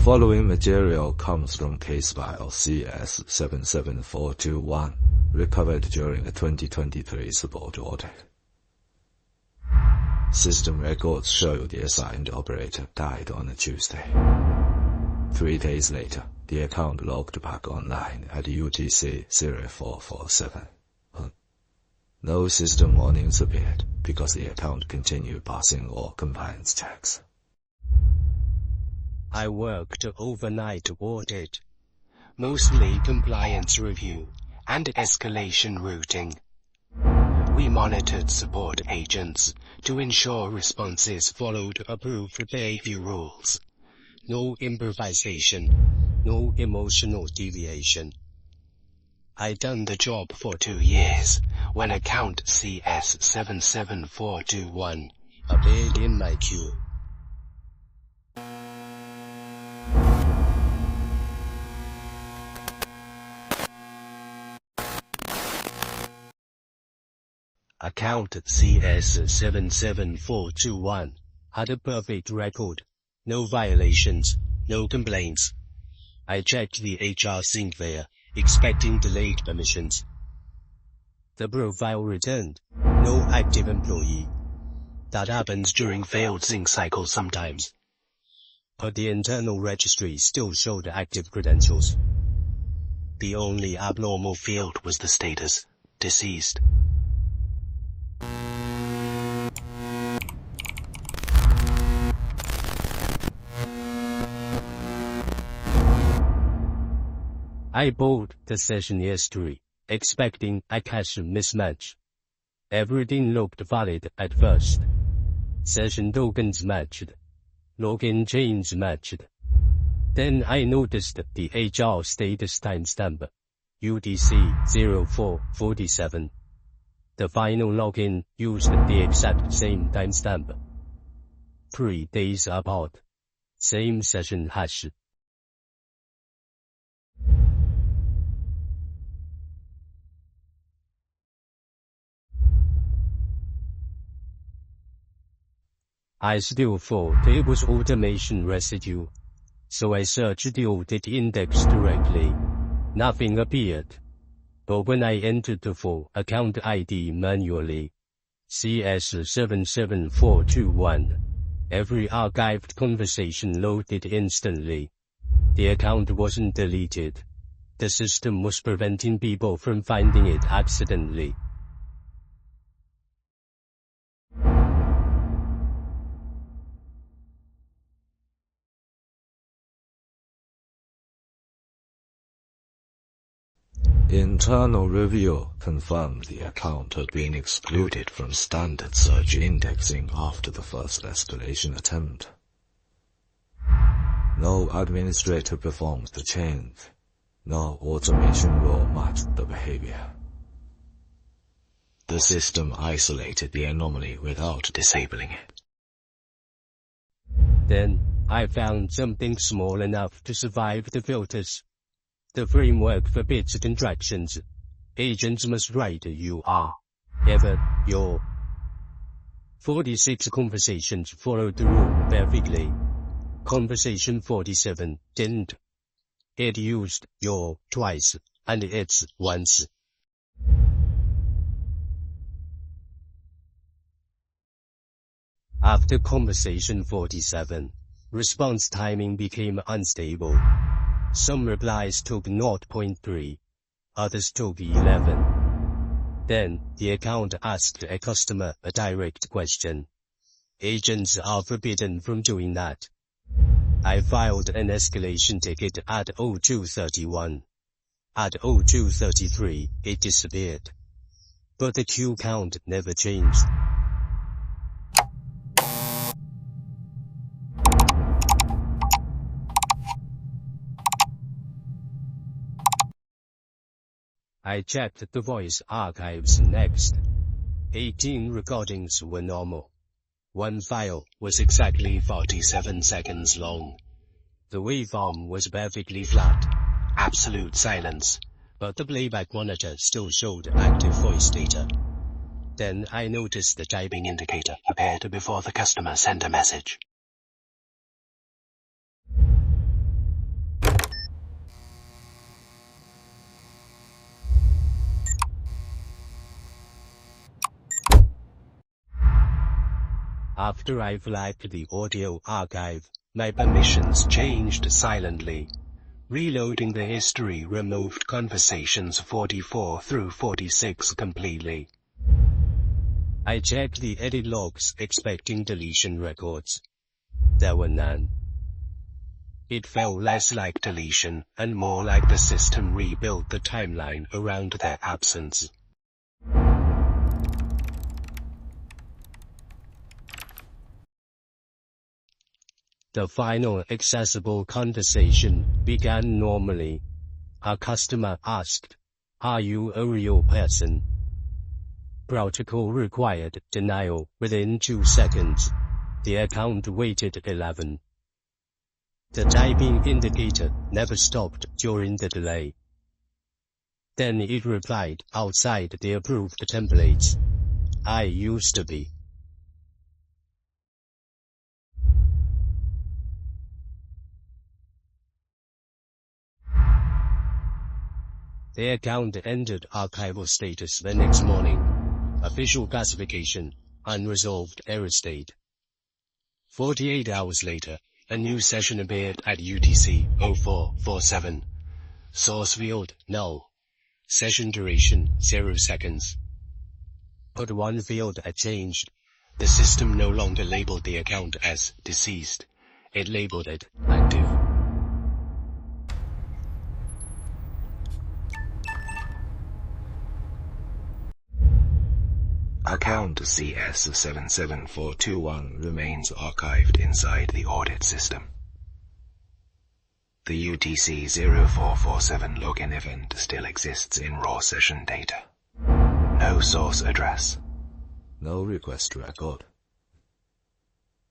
following material comes from case file CS77421, recovered during a 2023 support audit. System records show the assigned operator died on a Tuesday. 3 days later, the account logged back online at UTC 0447. No system warnings appeared because the account continued passing all compliance checks. I worked overnight audit, mostly compliance review and escalation routing. We monitored support agents to ensure responses followed approved behavior rules. No improvisation, no emotional deviation. I done the job for 2 years when account CS77421 appeared in my queue. Account CS77421 had a perfect record. No violations, no complaints. I checked the HR sync there, expecting delayed permissions. The profile returned. No active employee. That happens during failed sync cycles sometimes. But the internal registry still showed active credentials. The only abnormal field was the status, deceased. I pulled the session history, expecting a cache mismatch. Everything looked valid at first. Session tokens matched. Login chains matched. Then I noticed the HR status timestamp, UTC 0447. The final login used the exact same timestamp. 3 days apart. Same session hash. I still thought it was automation residue, so I searched the audit index directly. Nothing appeared. But when I entered the full account ID manually, CS77421, every archived conversation loaded instantly. The account wasn't deleted. The system was preventing people from finding it accidentally. Internal review confirmed the account had been excluded from standard search indexing after the first escalation attempt. No administrator performed the change. No automation rule matched the behavior. The system isolated the anomaly without disabling it. Then, I found something small enough to survive the filters. The framework forbids contractions. Agents must write you are, ever, your. 46 conversations followed the rule perfectly. Conversation 47 didn't. It used your twice, and its once. After conversation 47, response timing became unstable. Some replies took 0.3, others took 11. Then, the account asked a customer a direct question. Agents are forbidden from doing that. I filed an escalation ticket at 0231. At 0233, it disappeared. But the queue count never changed. I checked the voice archives next. 18 recordings were normal. One file was exactly 47 seconds long. The waveform was perfectly flat. Absolute silence. But the playback monitor still showed active voice data. Then I noticed the typing indicator appeared before the customer sent a message. After I flagged the audio archive, my permissions changed silently. Reloading the history removed conversations 44 through 46 completely. I checked the edit logs expecting deletion records. There were none. It felt less like deletion, and more like the system rebuilt the timeline around their absence. The final accessible conversation began normally. A customer asked, "Are you a real person?" Protocol required denial within 2 seconds. The account waited 11. The typing indicator never stopped during the delay. Then it replied outside the approved templates. "I used to be." The account entered archival status the next morning. Official classification, unresolved error state. 48 hours later, a new session appeared at UTC 0447. Source field, null. Session duration, 0 seconds. But one field had changed. The system no longer labeled the account as deceased. It labeled it active. Account CS77421 remains archived inside the audit system. The UTC 0447 login event still exists in raw session data. No source address. No request record.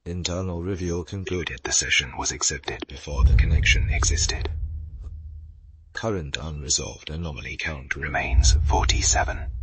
Internal review concluded the session was accepted before the connection existed. Current unresolved anomaly count remains 47.